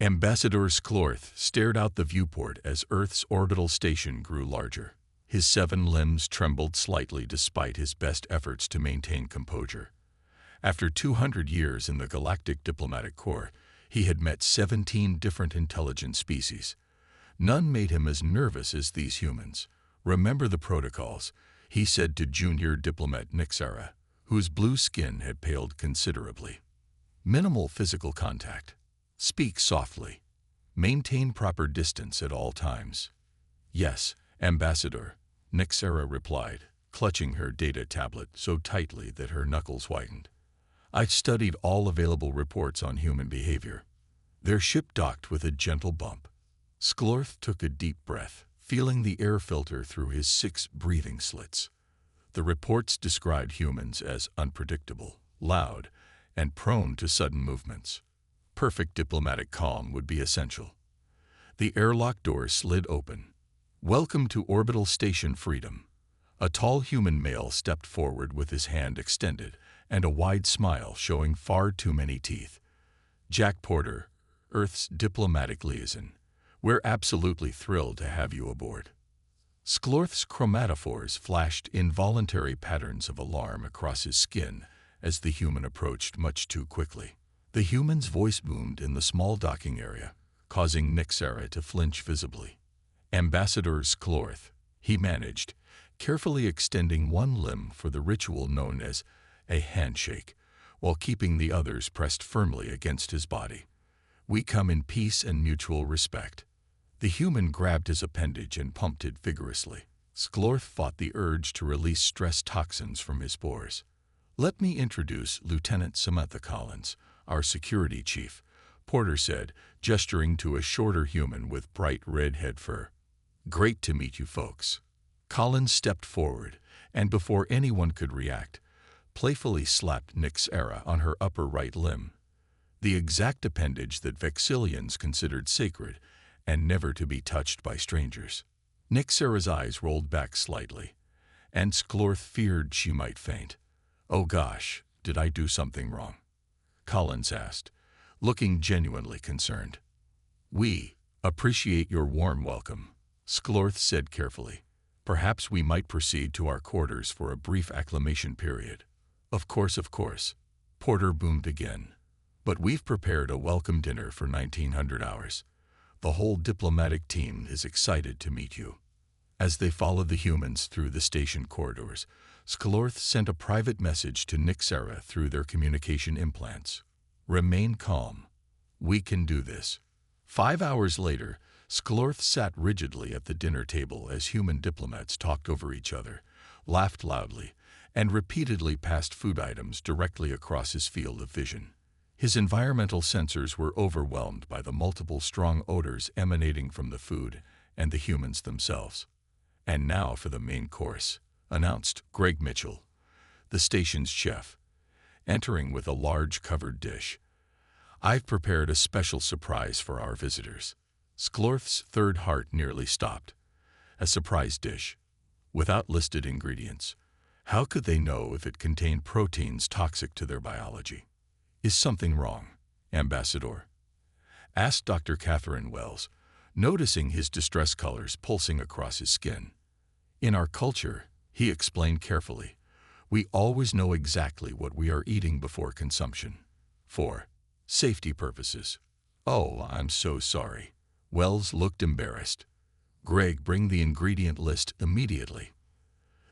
Ambassador Sklorth stared out the viewport as Earth's orbital station grew larger. His 7 limbs trembled slightly despite his best efforts to maintain composure. After 200 years in the Galactic Diplomatic Corps, he had met 17 different intelligent species. None made him as nervous as these humans. "Remember the protocols," he said to junior diplomat Nixara, whose blue skin had paled considerably. "Minimal physical contact. Speak softly. Maintain proper distance at all times." "Yes, Ambassador," Nixara replied, clutching her data tablet so tightly that her knuckles whitened. "I've studied all available reports on human behavior." Their ship docked with a gentle bump. Sklorth took a deep breath, feeling the air filter through his 6 breathing slits. The reports described humans as unpredictable, loud, and prone to sudden movements. Perfect diplomatic calm would be essential. The airlock door slid open. "Welcome to Orbital Station Freedom." A tall human male stepped forward with his hand extended and a wide smile showing far too many teeth. "Jack Porter, Earth's diplomatic liaison. We're absolutely thrilled to have you aboard." Sklorth's chromatophores flashed involuntary patterns of alarm across his skin as the human approached much too quickly. The human's voice boomed in the small docking area, causing Nixara to flinch visibly. "Ambassador Sklorth," he managed, carefully extending one limb for the ritual known as a handshake, while keeping the others pressed firmly against his body. "We come in peace and mutual respect." The human grabbed his appendage and pumped it vigorously. Sklorth fought the urge to release stress toxins from his pores. "Let me introduce Lieutenant Samantha Collins, our security chief," Porter said, gesturing to a shorter human with bright red head fur. "Great to meet you folks." Collins stepped forward, and before anyone could react, playfully slapped Nixara on her upper right limb, the exact appendage that Vexillians considered sacred and never to be touched by strangers. Nixara's eyes rolled back slightly, and Sklorth feared she might faint. "Oh gosh, did I do something wrong?" Collins asked, looking genuinely concerned. "We appreciate your warm welcome," Sklorth said carefully. "Perhaps we might proceed to our quarters for a brief acclimation period." Of course," Porter boomed again. "But we've prepared a welcome dinner for 1900 hours. The whole diplomatic team is excited to meet you." As they followed the humans through the station corridors, Sklorth sent a private message to Nixara through their communication implants. "Remain calm. We can do this." 5 hours later, Sklorth sat rigidly at the dinner table as human diplomats talked over each other, laughed loudly, and repeatedly passed food items directly across his field of vision. His environmental sensors were overwhelmed by the multiple strong odors emanating from the food and the humans themselves. "And now for the main course," announced Greg Mitchell, the station's chef, entering with a large covered dish. "I've prepared a special surprise for our visitors." Sklorth's third heart nearly stopped. A surprise dish, without listed ingredients. How could they know if it contained proteins toxic to their biology? "Is something wrong, Ambassador?" asked Dr. Catherine Wells, noticing his distress colors pulsing across his skin. "In our culture," he explained carefully, "we always know exactly what we are eating before consumption. For safety purposes." "Oh, I'm so sorry." Wells looked embarrassed. "Greg, bring the ingredient list immediately."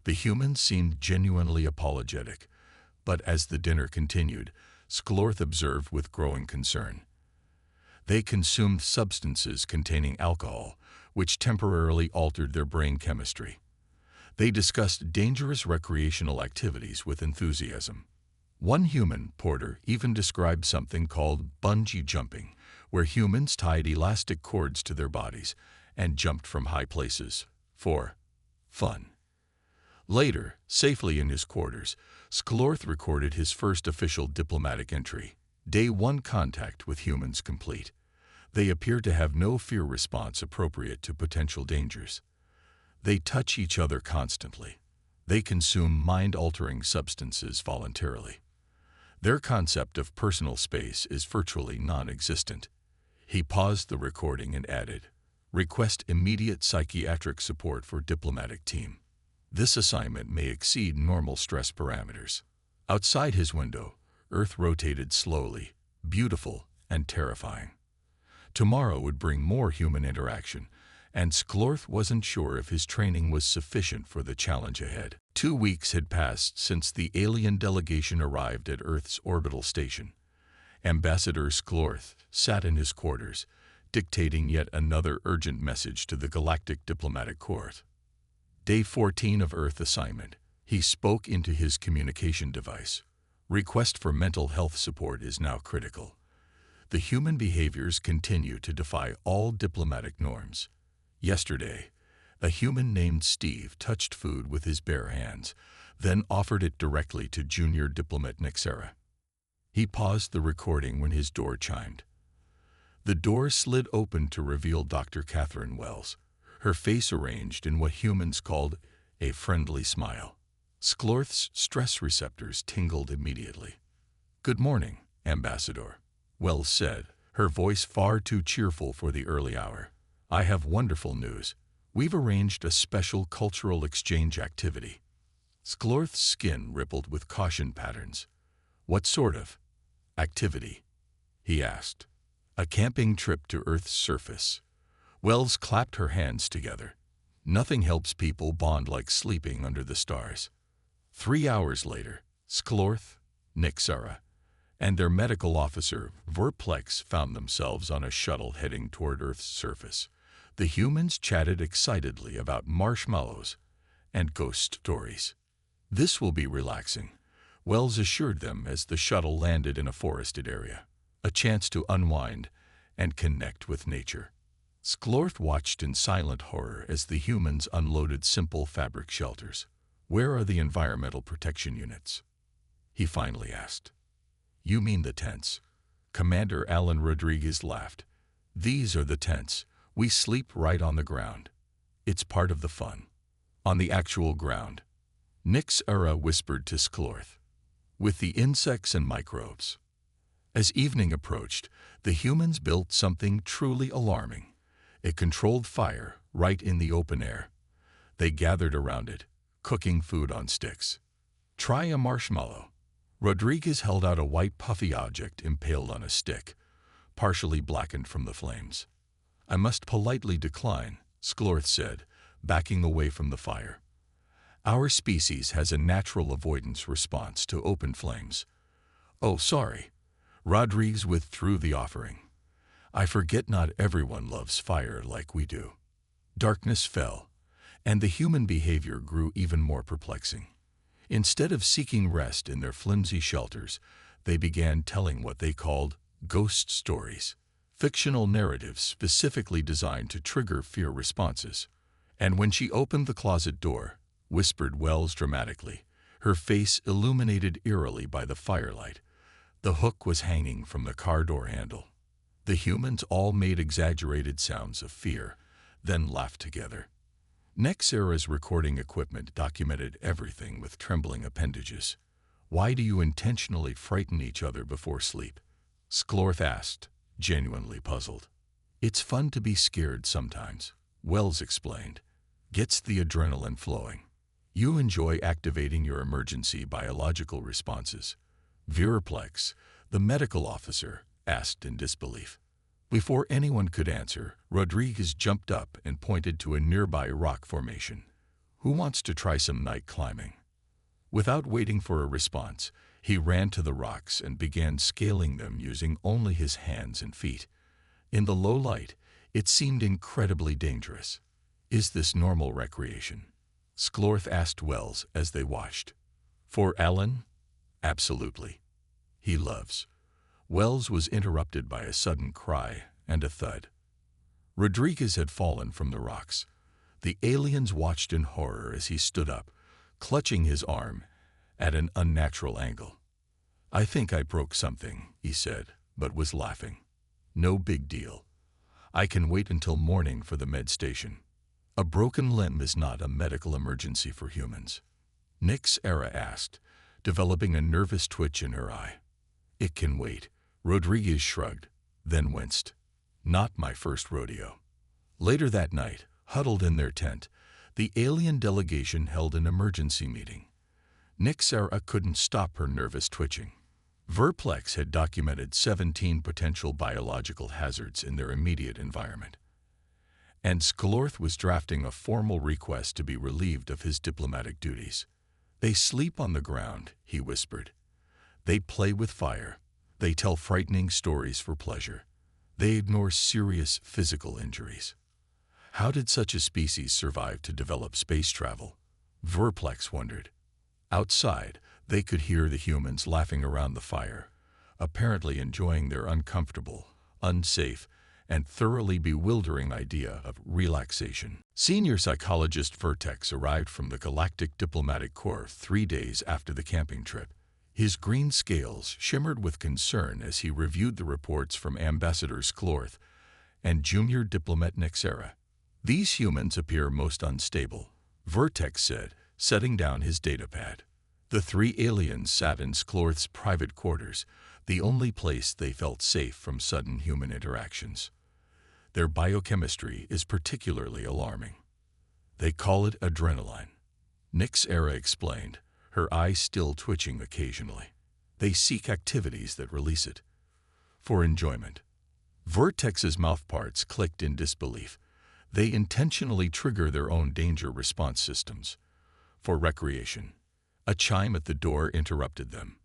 The humans seemed genuinely apologetic, but as the dinner continued, Sklorth observed with growing concern. They consumed substances containing alcohol, which temporarily altered their brain chemistry. They discussed dangerous recreational activities with enthusiasm. One human, Porter, even described something called bungee jumping, where humans tied elastic cords to their bodies and jumped from high places for fun. Later, safely in his quarters, Sklorth recorded his first official diplomatic entry. Day 1 contact with humans complete. They appear to have no fear response appropriate to potential dangers. They touch each other constantly. They consume mind-altering substances voluntarily. Their concept of personal space is virtually non-existent. He paused the recording and added, "Request immediate psychiatric support for diplomatic team. This assignment may exceed normal stress parameters." Outside his window, Earth rotated slowly, beautiful and terrifying. Tomorrow would bring more human interaction, and Sklorth wasn't sure if his training was sufficient for the challenge ahead. 2 weeks had passed since the alien delegation arrived at Earth's orbital station. Ambassador Sklorth sat in his quarters, dictating yet another urgent message to the Galactic Diplomatic Court. Day 14 of Earth assignment. He spoke into his communication device. Request for mental health support is now critical. The human behaviors continue to defy all diplomatic norms. Yesterday, a human named Steve touched food with his bare hands, then offered it directly to junior diplomat Nixera. He paused the recording when his door chimed. The door slid open to reveal Dr. Catherine Wells, her face arranged in what humans called a friendly smile. Sklorth's stress receptors tingled immediately. "Good morning, Ambassador," Wells said, her voice far too cheerful for the early hour. "I have wonderful news. We've arranged a special cultural exchange activity." Sklorth's skin rippled with caution patterns. "What sort of activity?" he asked. "A camping trip to Earth's surface." Wells clapped her hands together. Nothing helps people bond like sleeping under the stars. 3 hours later, Sklorth, Nixera, and their medical officer, Vorplex, found themselves on a shuttle heading toward Earth's surface. The humans chatted excitedly about marshmallows and ghost stories. "This will be relaxing," Wells assured them as the shuttle landed in a forested area. "A chance to unwind and connect with nature." Sklorth watched in silent horror as the humans unloaded simple fabric shelters. "Where are the environmental protection units?" he finally asked. "You mean the tents?" Commander Alan Rodriguez laughed. "These are the tents. We sleep right on the ground. It's part of the fun." "On the actual ground," Nixera whispered to Sklorth, "with the insects and microbes." As evening approached, the humans built something truly alarming. A controlled fire right in the open air. They gathered around it, cooking food on sticks. "Try a marshmallow." Rodriguez held out a white puffy object impaled on a stick, partially blackened from the flames. "I must politely decline," Sklorth said, backing away from the fire. "Our species has a natural avoidance response to open flames." "Oh, sorry." Rodriguez withdrew the offering. "I forget not everyone loves fire like we do." Darkness fell, and the human behavior grew even more perplexing. Instead of seeking rest in their flimsy shelters, they began telling what they called ghost stories, fictional narratives specifically designed to trigger fear responses. "And when she opened the closet door," whispered Wells dramatically, her face illuminated eerily by the firelight, "the hook was hanging from the car door handle." The humans all made exaggerated sounds of fear, then laughed together. Nixera's recording equipment documented everything with trembling appendages. "Why do you intentionally frighten each other before sleep?" Sklorth asked, genuinely puzzled. "It's fun to be scared sometimes," Wells explained. "Gets the adrenaline flowing. You enjoy activating your emergency biological responses." Vorplex, the medical officer, asked in disbelief. Before anyone could answer, Rodriguez jumped up and pointed to a nearby rock formation. "Who wants to try some night climbing?" Without waiting for a response, he ran to the rocks and began scaling them using only his hands and feet. In the low light, it seemed incredibly dangerous. "Is this normal recreation?" Sklorth asked Wells as they watched. "For Alan? Absolutely. He loves." Wells was interrupted by a sudden cry and a thud. Rodriguez had fallen from the rocks. The aliens watched in horror as he stood up, clutching his arm at an unnatural angle. "I think I broke something," he said, but was laughing. "No big deal. I can wait until morning for the med station." "A broken limb is not a medical emergency for humans," Nixera asked, developing a nervous twitch in her eye. "It can wait." Rodriguez shrugged, then winced. Not my first rodeo. Later that night, huddled in their tent, the alien delegation held an emergency meeting. Nyxera couldn't stop her nervous twitching. Verplex had documented 17 potential biological hazards in their immediate environment. And Sklorth was drafting a formal request to be relieved of his diplomatic duties. They sleep on the ground, he whispered. They play with fire. They tell frightening stories for pleasure. They ignore serious physical injuries. How did such a species survive to develop space travel? Verplex wondered. Outside, they could hear the humans laughing around the fire, apparently enjoying their uncomfortable, unsafe, and thoroughly bewildering idea of relaxation. Senior psychologist Vertex arrived from the Galactic Diplomatic Corps 3 days after the camping trip. His green scales shimmered with concern as he reviewed the reports from Ambassador Sklorth and Junior Diplomat Nyxera. These humans appear most unstable, Vertex said, setting down his datapad. The 3 aliens sat in Sklorth's private quarters, the only place they felt safe from sudden human interactions. Their biochemistry is particularly alarming. They call it adrenaline. Nyxera explained, her eyes still twitching occasionally. They seek activities that release it. For enjoyment. Vertex's mouthparts clicked in disbelief. They intentionally trigger their own danger response systems. For recreation. A chime at the door interrupted them.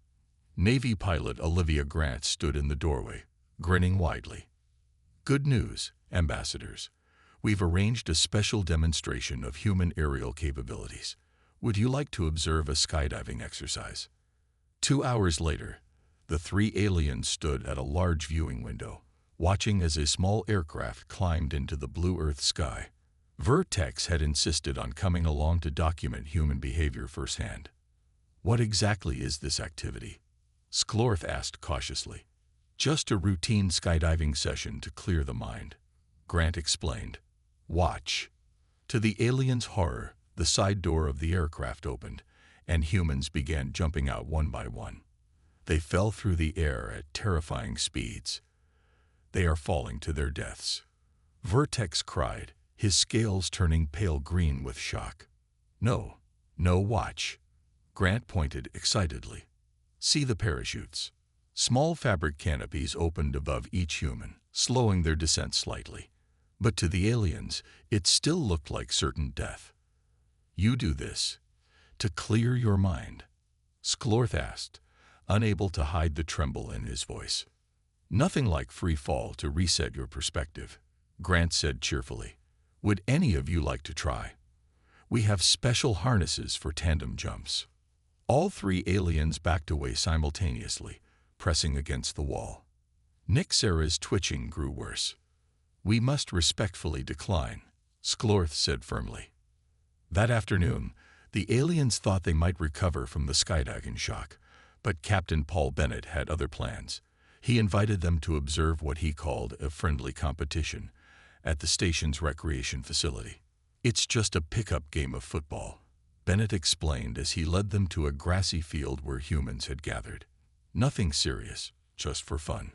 Navy pilot Olivia Grant stood in the doorway, grinning widely. Good news, ambassadors. We've arranged a special demonstration of human aerial capabilities. Would you like to observe a skydiving exercise? 2 hours later, the 3 aliens stood at a large viewing window, watching as a small aircraft climbed into the blue Earth sky. Vertex had insisted on coming along to document human behavior firsthand. What exactly is this activity? Sklorth asked cautiously. Just a routine skydiving session to clear the mind, Grant explained. Watch. To the aliens' horror, the side door of the aircraft opened, and humans began jumping out one by one. They fell through the air at terrifying speeds. They are falling to their deaths. Vertex cried, his scales turning pale green with shock. No, watch. Grant pointed excitedly. See the parachutes. Small fabric canopies opened above each human, slowing their descent slightly. But to the aliens, it still looked like certain death. You do this to clear your mind? Sklorth asked, unable to hide the tremble in his voice. Nothing like free fall to reset your perspective, Grant said cheerfully. Would any of you like to try? We have special harnesses for tandem jumps. All 3 aliens backed away simultaneously, pressing against the wall. Nyxera's twitching grew worse. We must respectfully decline, Sklorth said firmly. That afternoon, the aliens thought they might recover from the skydiving shock, but Captain Paul Bennett had other plans. He invited them to observe what he called a friendly competition at the station's recreation facility. It's just a pickup game of football, Bennett explained as he led them to a grassy field where humans had gathered. Nothing serious, just for fun.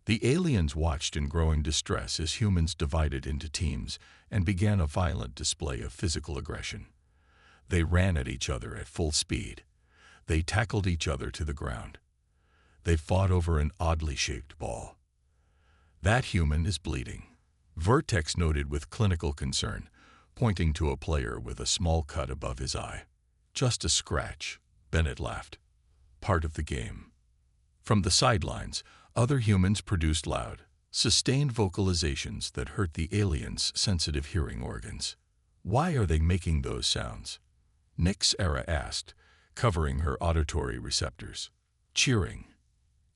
The aliens watched in growing distress as humans divided into teams and began a violent display of physical aggression. They ran at each other at full speed. They tackled each other to the ground. They fought over an oddly shaped ball. That human is bleeding, Vertex noted with clinical concern, pointing to a player with a small cut above his eye. Just a scratch, Bennett laughed. Part of the game. From the sidelines, other humans produced loud, sustained vocalizations that hurt the aliens' sensitive hearing organs. Why are they making those sounds? Nyxera asked, covering her auditory receptors. Cheering.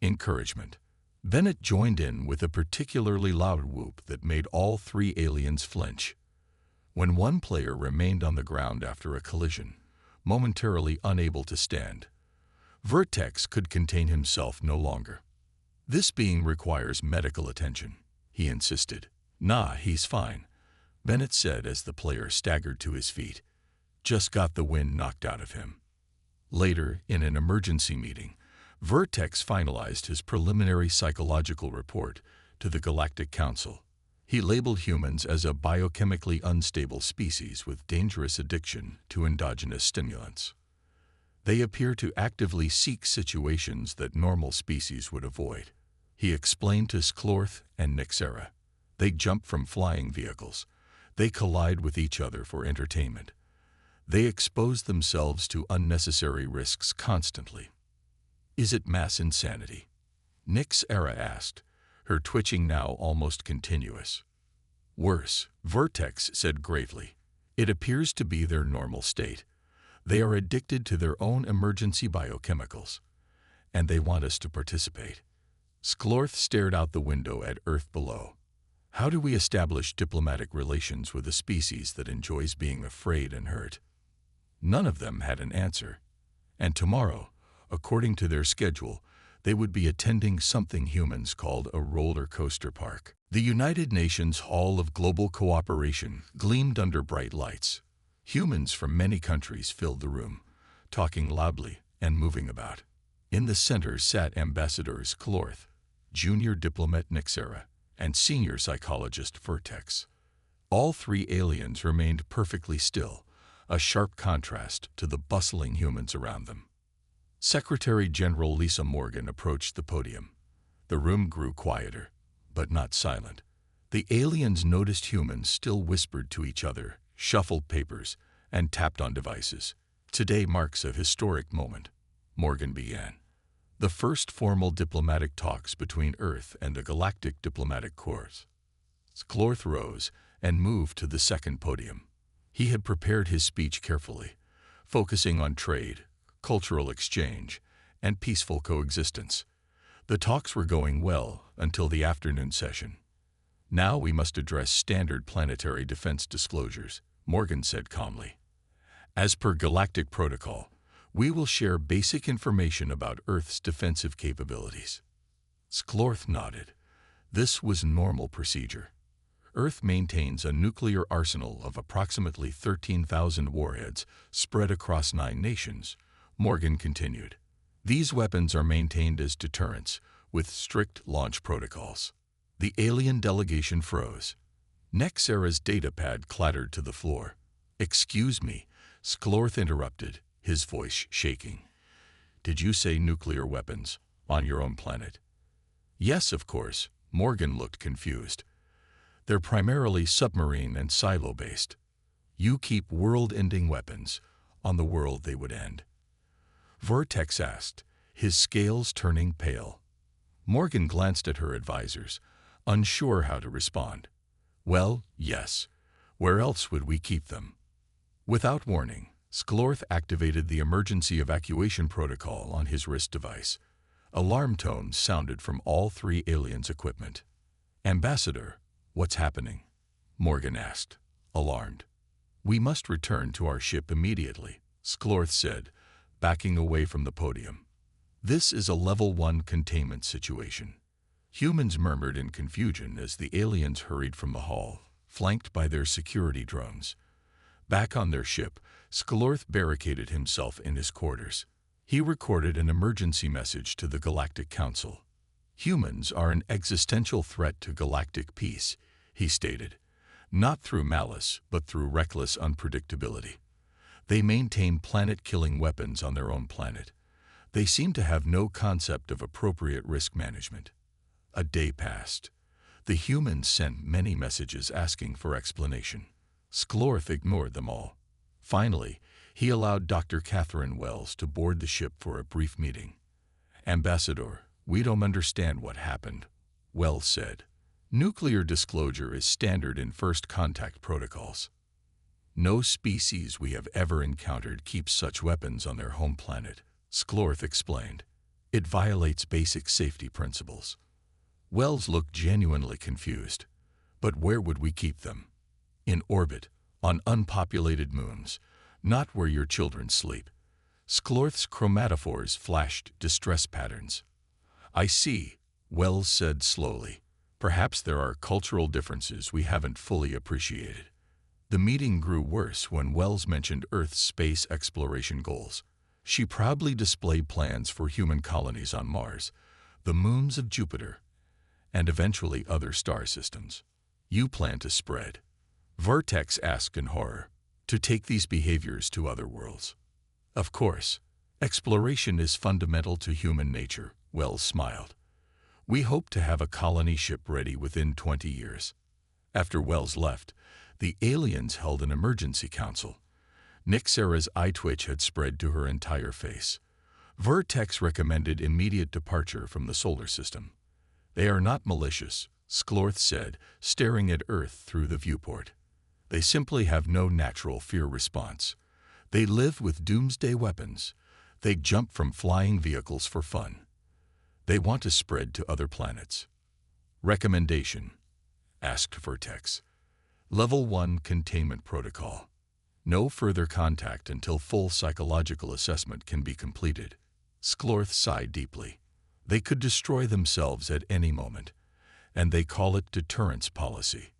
Encouragement. Bennett joined in with a particularly loud whoop that made all 3 aliens flinch. When one player remained on the ground after a collision, momentarily unable to stand, Vertex could contain himself no longer. This being requires medical attention, he insisted. Nah, he's fine, Bennett said as the player staggered to his feet. Just got the wind knocked out of him. Later, in an emergency meeting, Vertex finalized his preliminary psychological report, to the Galactic Council. He labeled humans as a biochemically unstable species with dangerous addiction to endogenous stimulants. They appear to actively seek situations that normal species would avoid. He explained to Sklorth and Nyxera. They jump from flying vehicles. They collide with each other for entertainment. They expose themselves to unnecessary risks constantly. Is it mass insanity? Nyxera asked, her twitching now almost continuous. Worse, Vertex said gravely. It appears to be their normal state. They are addicted to their own emergency biochemicals, and they want us to participate. Sklorth stared out the window at Earth below. How do we establish diplomatic relations with a species that enjoys being afraid and hurt? None of them had an answer, and tomorrow, according to their schedule, they would be attending something humans called a roller coaster park. The United Nations Hall of Global Cooperation gleamed under bright lights. Humans from many countries filled the room, talking loudly and moving about. In the center sat Ambassadors Sklorth, Junior Diplomat Nyxera, and Senior Psychologist Vertex. All three aliens remained perfectly still, a sharp contrast to the bustling humans around them. Secretary General Lisa Morgan approached the podium. The room grew quieter, but not silent. The aliens noticed humans still whispered to each other, shuffled papers, and tapped on devices. Today marks a historic moment, Morgan began. The first formal diplomatic talks between Earth and the Galactic Diplomatic Corps. Sklorth rose and moved to the second podium. He had prepared his speech carefully, focusing on trade, cultural exchange, and peaceful coexistence. The talks were going well until the afternoon session. Now we must address standard planetary defense disclosures, Morgan said calmly. As per galactic protocol, we will share basic information about Earth's defensive capabilities. Sklorth nodded. This was normal procedure. Earth maintains a nuclear arsenal of approximately 13,000 warheads spread across 9 nations, Morgan continued. These weapons are maintained as deterrents, with strict launch protocols. The alien delegation froze. Nyxera's datapad clattered to the floor. Excuse me, Sklorth interrupted, his voice shaking. Did you say nuclear weapons on your own planet? Yes, of course, Morgan looked confused. They're primarily submarine and silo-based. You keep world-ending weapons on the world they would end. Vertex asked, his scales turning pale. Morgan glanced at her advisors, unsure how to respond. Well, yes. Where else would we keep them? Without warning, Sklorth activated the emergency evacuation protocol on his wrist device. Alarm tones sounded from all 3 aliens' equipment. Ambassador, what's happening? Morgan asked, alarmed. We must return to our ship immediately, Sklorth said, backing away from the podium. This is a level 1 containment situation. Humans murmured in confusion as the aliens hurried from the hall, flanked by their security drones. Back on their ship, Sklorth barricaded himself in his quarters. He recorded an emergency message to the Galactic Council. Humans are an existential threat to galactic peace, he stated, not through malice, but through reckless unpredictability. They maintain planet-killing weapons on their own planet. They seem to have no concept of appropriate risk management. A day passed. The humans sent many messages asking for explanation. Sklorth ignored them all. Finally, he allowed Dr. Catherine Wells to board the ship for a brief meeting. Ambassador, we don't understand what happened, Wells said. Nuclear disclosure is standard in first contact protocols. No species we have ever encountered keeps such weapons on their home planet, Sklorth explained. It violates basic safety principles. Wells looked genuinely confused. But where would we keep them? In orbit, on unpopulated moons, not where your children sleep. Sklorth's chromatophores flashed distress patterns. I see, Wells said slowly. Perhaps there are cultural differences we haven't fully appreciated. The meeting grew worse when Wells mentioned Earth's space exploration goals. She proudly displayed plans for human colonies on Mars, the moons of Jupiter, and eventually other star systems. You plan to spread, Vertex asked in horror, to take these behaviors to other worlds. Of course, exploration is fundamental to human nature, Wells smiled. We hope to have a colony ship ready within 20 years. After Wells left, the aliens held an emergency council. Nixera's eye twitch had spread to her entire face. Vertex recommended immediate departure from the solar system. They are not malicious, Sklorth said, staring at Earth through the viewport. They simply have no natural fear response. They live with doomsday weapons. They jump from flying vehicles for fun. They want to spread to other planets. Recommendation? Asked Vertex. Level 1 Containment Protocol. No further contact until full psychological assessment can be completed. Sklorth sighed deeply. They could destroy themselves at any moment, and they call it deterrence policy.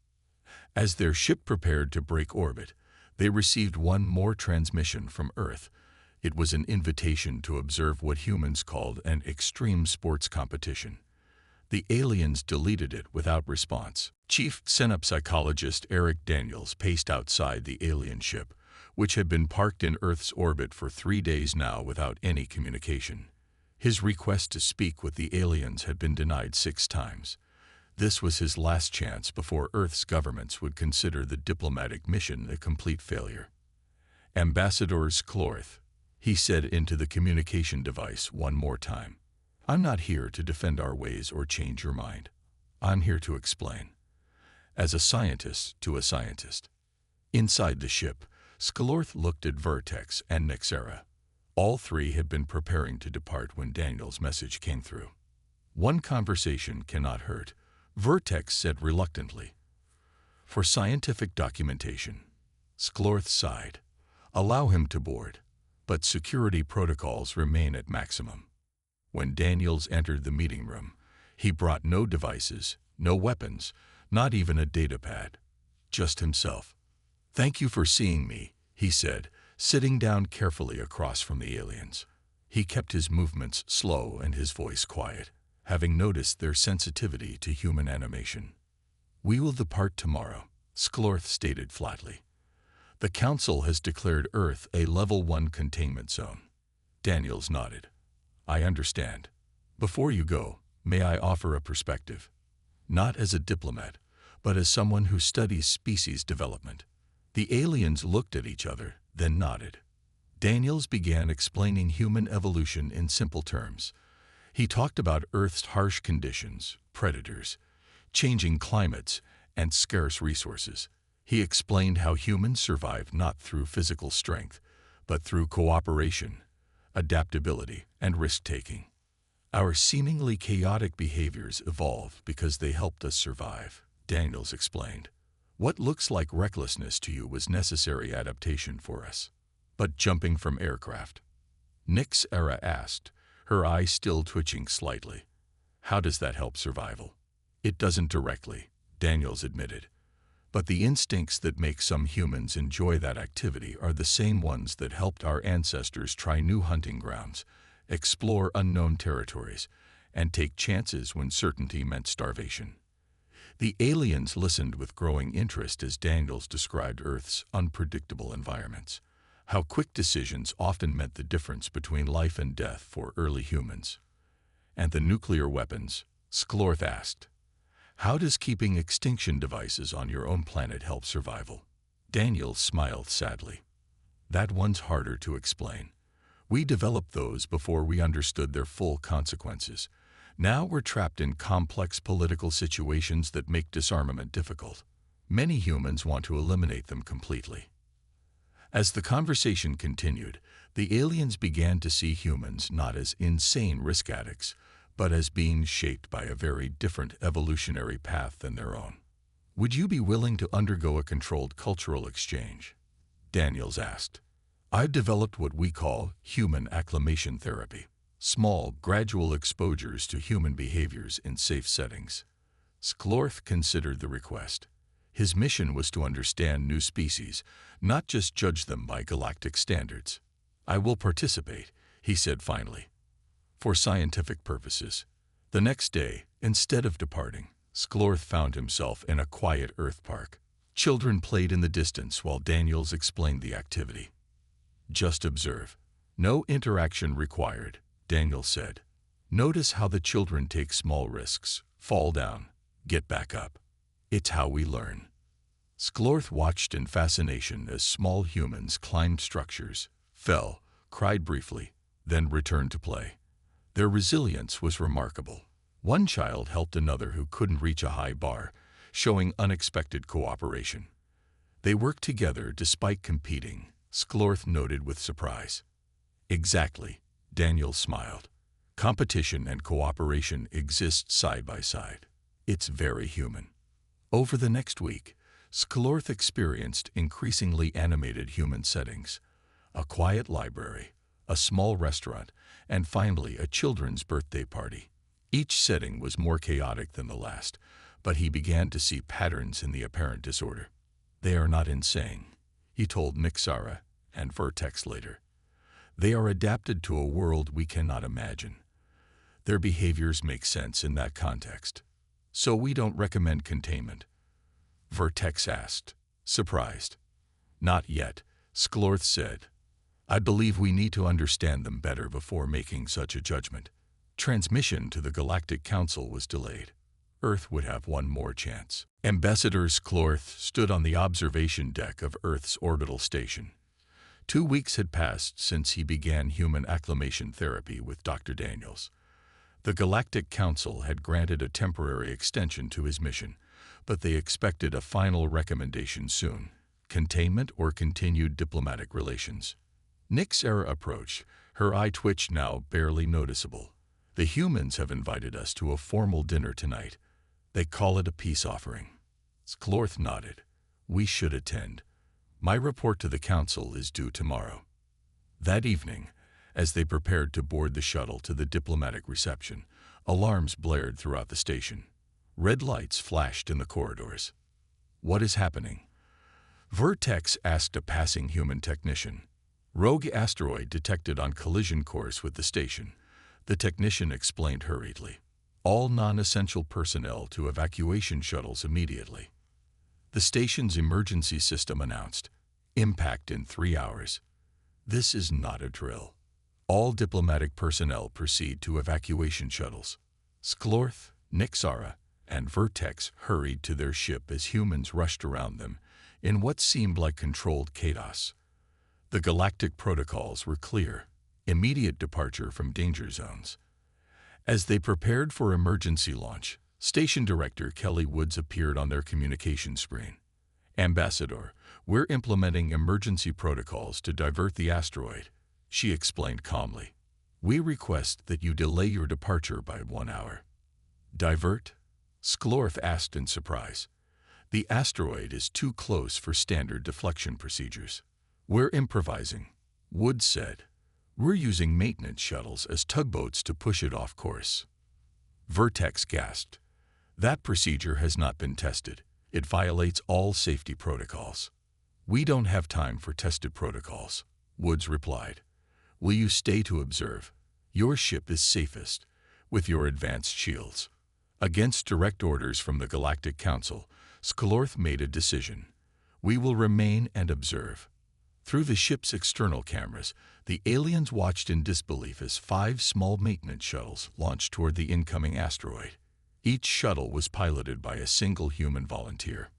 As their ship prepared to break orbit, they received one more transmission from Earth. It was an invitation to observe what humans called an extreme sports competition. The aliens deleted it without response. Chief Xenopsychologist Eric Daniels paced outside the alien ship, which had been parked in Earth's orbit for 3 days now without any communication. His request to speak with the aliens had been denied 6 times. This was his last chance before Earth's governments would consider the diplomatic mission a complete failure. Ambassador Sklorth, he said into the communication device one more time. I'm not here to defend our ways or change your mind. I'm here to explain. As a scientist to a scientist. Inside the ship, Sklorth looked at Vertex and Nixera. All 3 had been preparing to depart when Daniel's message came through. One conversation cannot hurt, Vertex said reluctantly. For scientific documentation. Sklorth sighed. Allow him to board, but security protocols remain at maximum. When Daniels entered the meeting room, he brought no devices, no weapons, not even a datapad. Just himself. Thank you for seeing me, he said, sitting down carefully across from the aliens. He kept his movements slow and his voice quiet, having noticed their sensitivity to human animation. We will depart tomorrow, Sklorth stated flatly. The Council has declared Earth a Level 1 containment zone. Daniels nodded. I understand. Before you go, may I offer a perspective? Not as a diplomat, but as someone who studies species development. The aliens looked at each other, then nodded. Daniels began explaining human evolution in simple terms. He talked about Earth's harsh conditions, predators, changing climates, and scarce resources. He explained how humans survive not through physical strength, but through cooperation, adaptability, and risk-taking. Our seemingly chaotic behaviors evolved because they helped us survive, Daniels explained. What looks like recklessness to you was necessary adaptation for us. But jumping from aircraft? Nixera asked, her eyes still twitching slightly. How does that help survival? It doesn't directly, Daniels admitted. But the instincts that make some humans enjoy that activity are the same ones that helped our ancestors try new hunting grounds, explore unknown territories, and take chances when certainty meant starvation. The aliens listened with growing interest as Daniels described Earth's unpredictable environments, how quick decisions often meant the difference between life and death for early humans. And the nuclear weapons, Sklorth asked. How does keeping extinction devices on your own planet help survival? Daniels smiled sadly. That one's harder to explain. We developed those before we understood their full consequences. Now we're trapped in complex political situations that make disarmament difficult. Many humans want to eliminate them completely. As the conversation continued, the aliens began to see humans not as insane risk addicts, but as beings shaped by a very different evolutionary path than their own. Would you be willing to undergo a controlled cultural exchange? Daniels asked. I've developed what we call human acclimation therapy, small, gradual exposures to human behaviors in safe settings. Sklorth considered the request. His mission was to understand new species, not just judge them by galactic standards. I will participate, he said finally. For scientific purposes. The next day, instead of departing, Sklorth found himself in a quiet Earth park. Children played in the distance while Daniels explained the activity. "Just observe. No interaction required," Daniel said. "Notice how the children take small risks, fall down, get back up. It's how we learn." Sklorth watched in fascination as small humans climbed structures, fell, cried briefly, then returned to play. Their resilience was remarkable. One child helped another who couldn't reach a high bar, showing unexpected cooperation. They worked together despite competing, Sklorth noted with surprise. "Exactly," Daniel smiled. "Competition and cooperation exist side by side. It's very human." Over the next week, Sklorth experienced increasingly animated human settings. A quiet library, a small restaurant, and finally a children's birthday party. Each setting was more chaotic than the last, but he began to see patterns in the apparent disorder. "They are not insane," he told Nixara and Vertex later. "They are adapted to a world we cannot imagine. Their behaviors make sense in that context. So we don't recommend containment." Vertex asked, surprised. "Not yet," Sklorth said. "I believe we need to understand them better before making such a judgment." Transmission to the Galactic Council was delayed. Earth would have one more chance. Ambassador Sklorth stood on the observation deck of Earth's orbital station. 2 weeks had passed since he began human acclimation therapy with Dr. Daniels. The Galactic Council had granted a temporary extension to his mission, but they expected a final recommendation soon: containment or continued diplomatic relations. Nixara approached, her eye twitch now barely noticeable. "The humans have invited us to a formal dinner tonight. They call it a peace offering." Sklorth nodded. "We should attend. My report to the council is due tomorrow." That evening, as they prepared to board the shuttle to the diplomatic reception, alarms blared throughout the station. Red lights flashed in the corridors. "What is happening?" Vertex asked a passing human technician. "Rogue asteroid detected on collision course with the station," the technician explained hurriedly. "All non-essential personnel to evacuation shuttles immediately." The station's emergency system announced, "Impact in 3 hours." This is not a drill. All diplomatic personnel proceed to evacuation shuttles. Sklorth, Nixara, and Vertex hurried to their ship as humans rushed around them in what seemed like controlled chaos. The galactic protocols were clear: immediate departure from danger zones. As they prepared for emergency launch, Station Director Kelly Woods appeared on their communication screen. "Ambassador, we're implementing emergency protocols to divert the asteroid," she explained calmly. "We request that you delay your departure by 1 hour." "Divert?" Sklorth asked in surprise. "The asteroid is too close for standard deflection procedures." "We're improvising," Woods said. "We're using maintenance shuttles as tugboats to push it off course." Vertex gasped. "That procedure has not been tested. It violates all safety protocols." "We don't have time for tested protocols," Woods replied. "Will you stay to observe? Your ship is safest, with your advanced shields." Against direct orders from the Galactic Council, Sklorth made a decision. "We will remain and observe." Through the ship's external cameras, the aliens watched in disbelief as 5 small maintenance shuttles launched toward the incoming asteroid. Each shuttle was piloted by a single human volunteer.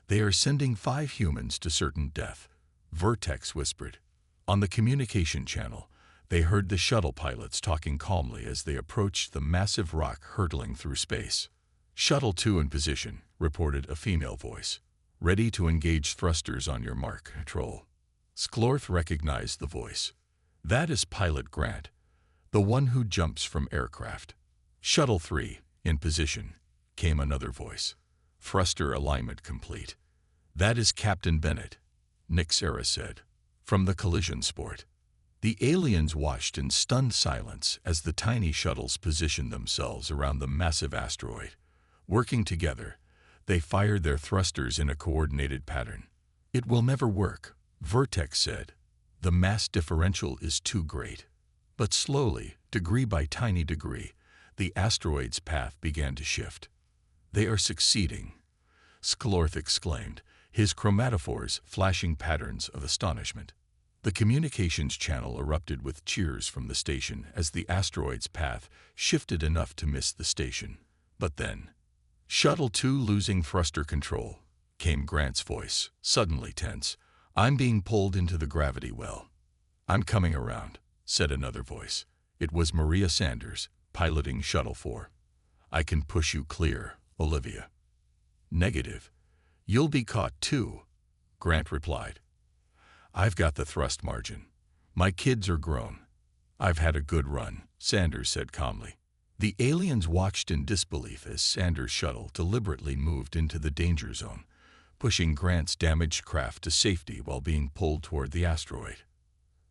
"They are sending 5 humans to certain death," Vertex whispered. On the communication channel, they heard the shuttle pilots talking calmly as they approached the massive rock hurtling through space. "Shuttle 2 in position," reported a female voice. "Ready to engage thrusters on your mark, Troll." Sklorth recognized the voice. "That is Pilot Grant, the one who jumps from aircraft." "Shuttle 3, in position," came another voice. "Thruster alignment complete." "That is Captain Bennett," Nixara said, from the collision sport. The aliens watched in stunned silence as the tiny shuttles positioned themselves around the massive asteroid. Working together, they fired their thrusters in a coordinated pattern. "It will never work," Vertex said. "The mass differential is too great." But slowly, degree by tiny degree, The asteroid's path began to shift. "They are succeeding," Sklorth exclaimed, his chromatophores flashing patterns of astonishment. The communications channel erupted with cheers from the station as the asteroid's path shifted enough to miss the station. But then, "Shuttle 2 losing thruster control," came Grant's voice, suddenly tense. "I'm being pulled into the gravity well." "I'm coming around," said another voice. It was Maria Sanders, piloting Shuttle 4. "I can push you clear, Olivia." "Negative. You'll be caught too," Grant replied. "I've got the thrust margin. My kids are grown." "I've had a good run," Sanders said calmly. The aliens watched in disbelief as Sanders' shuttle deliberately moved into the danger zone, pushing Grant's damaged craft to safety while being pulled toward the asteroid.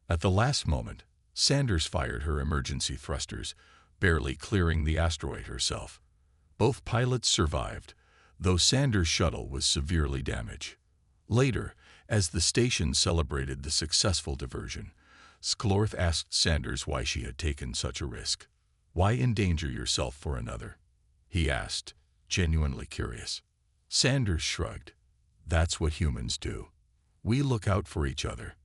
At the last moment, Sanders fired her emergency thrusters, barely clearing the asteroid herself. Both pilots survived, though Sanders' shuttle was severely damaged. Later, as the station celebrated the successful diversion, Sklorth asked Sanders why she had taken such a risk. "Why endanger yourself for another?" he asked, genuinely curious. Sanders shrugged. "That's what humans do. We look out for each other."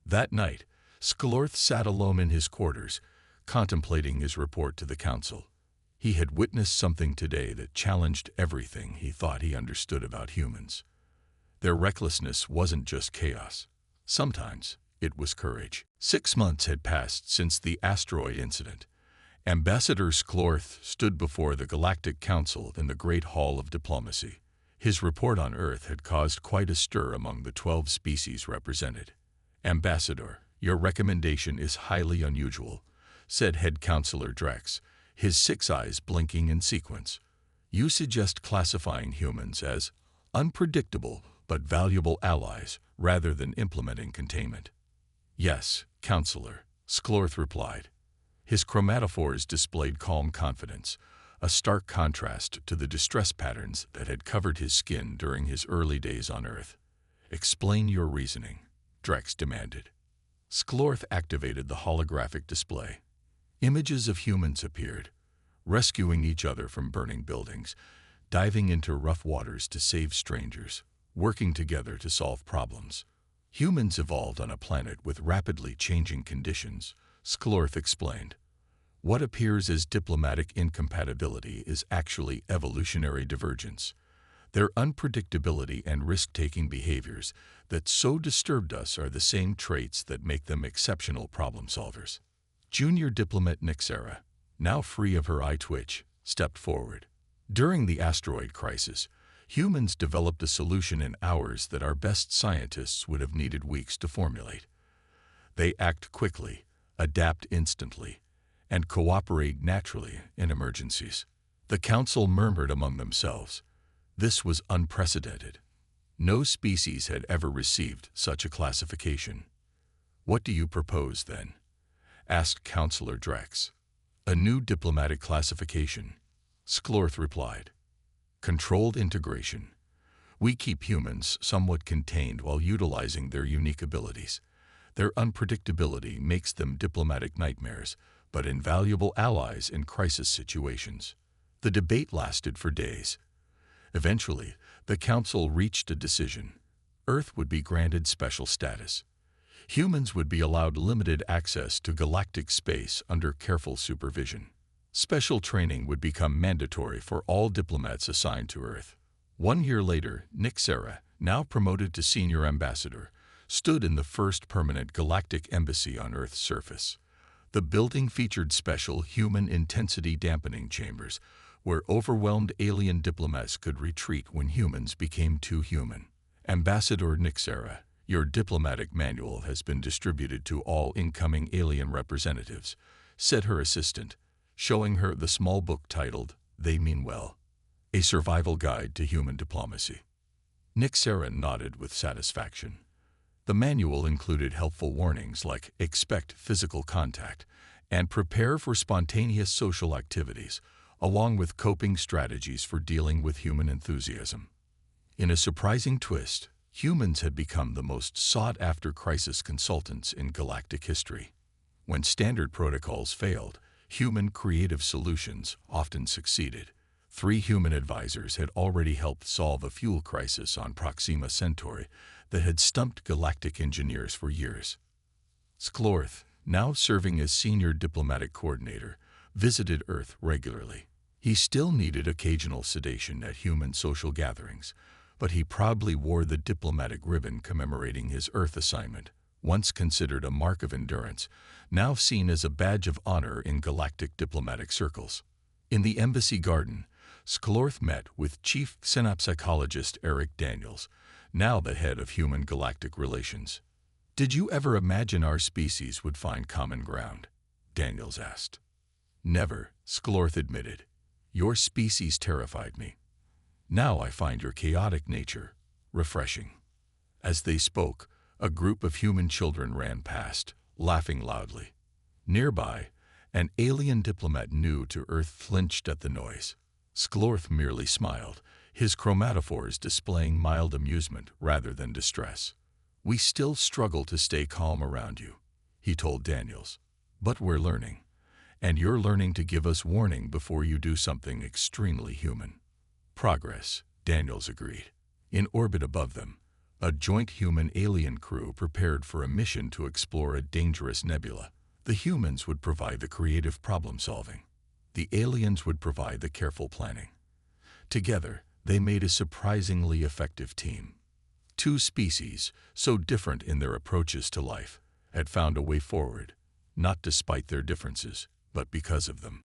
That night, Sklorth sat alone in his quarters, contemplating his report to the council. He had witnessed something today that challenged everything he thought he understood about humans. Their recklessness wasn't just chaos. Sometimes it was courage. 6 months had passed since the asteroid incident. Ambassador Sklorth stood before the Galactic Council in the Great Hall of Diplomacy. His report on Earth had caused quite a stir among the 12 species represented. "Ambassador, your recommendation is highly unusual," said Head Counselor Drex, his 6 eyes blinking in sequence. "You suggest classifying humans as unpredictable but valuable allies rather than implementing containment." "Yes, Counselor," Sklorth replied. His chromatophores displayed calm confidence, a stark contrast to the distress patterns that had covered his skin during his early days on Earth. "Explain your reasoning," Drex demanded. Sklorth activated the holographic display. Images of humans appeared, rescuing each other from burning buildings, diving into rough waters to save strangers, working together to solve problems. Humans evolved on a planet with rapidly changing conditions, Sklorth explained. What appears as diplomatic incompatibility is actually evolutionary divergence. Their unpredictability and risk-taking behaviors that so disturbed us are the same traits that make them exceptional problem solvers. Junior diplomat Nixera, now free of her eye twitch, stepped forward. "During the asteroid crisis, humans developed a solution in hours that our best scientists would have needed weeks to formulate. They act quickly, adapt instantly, and cooperate naturally in emergencies." The council murmured among themselves. This was unprecedented. No species had ever received such a classification. "What do you propose, then?" asked Counselor Drex. "A new diplomatic classification," Sklorth replied. "Controlled integration. We keep humans somewhat contained while utilizing their unique abilities. Their unpredictability makes them diplomatic nightmares, but invaluable allies in crisis situations." The debate lasted for days. Eventually, the Council reached a decision. Earth would be granted special status. Humans would be allowed limited access to galactic space under careful supervision. Special training would become mandatory for all diplomats assigned to Earth. 1 year later, Nixera, now promoted to senior ambassador, stood in the first permanent galactic embassy on Earth's surface. The building featured special human intensity dampening chambers, where overwhelmed alien diplomats could retreat when humans became too human. "Ambassador Nixera, your diplomatic manual has been distributed to all incoming alien representatives," said her assistant, showing her the small book titled, "They Mean Well: A Survival Guide to Human Diplomacy." Nixera nodded with satisfaction. The manual included helpful warnings like expect physical contact and prepare for spontaneous social activities, along with coping strategies for dealing with human enthusiasm. In a surprising twist, humans had become the most sought-after crisis consultants in galactic history. When standard protocols failed, Human creative solutions often succeeded. 3 human advisors had already helped solve a fuel crisis on Proxima Centauri that had stumped galactic engineers for years. Sklorth, now serving as senior diplomatic coordinator, visited Earth regularly. He still needed occasional sedation at human social gatherings, but he proudly wore the diplomatic ribbon commemorating his Earth assignment, once considered a mark of endurance, now seen as a badge of honor in galactic diplomatic circles. In the embassy garden, Sklorth met with Chief Synapsychologist Eric Daniels, now the head of Human Galactic Relations. "Did you ever imagine our species would find common ground?" Daniels asked. "Never," Sklorth admitted. "Your species terrified me. Now I find your chaotic nature refreshing." As they spoke, a group of human children ran past, laughing loudly. Nearby, an alien diplomat new to Earth flinched at the noise. Sklorth merely smiled, his chromatophores displaying mild amusement rather than distress. "We still struggle to stay calm around you," he told Daniels. "But we're learning. And you're learning to give us warning before you do something extremely human." "Progress," Daniels agreed. In orbit above them, a joint human-alien crew prepared for a mission to explore a dangerous nebula. The humans would provide the creative problem-solving. The aliens would provide the careful planning. Together, they made a surprisingly effective team. 2 species, so different in their approaches to life, had found a way forward, not despite their differences, but because of them.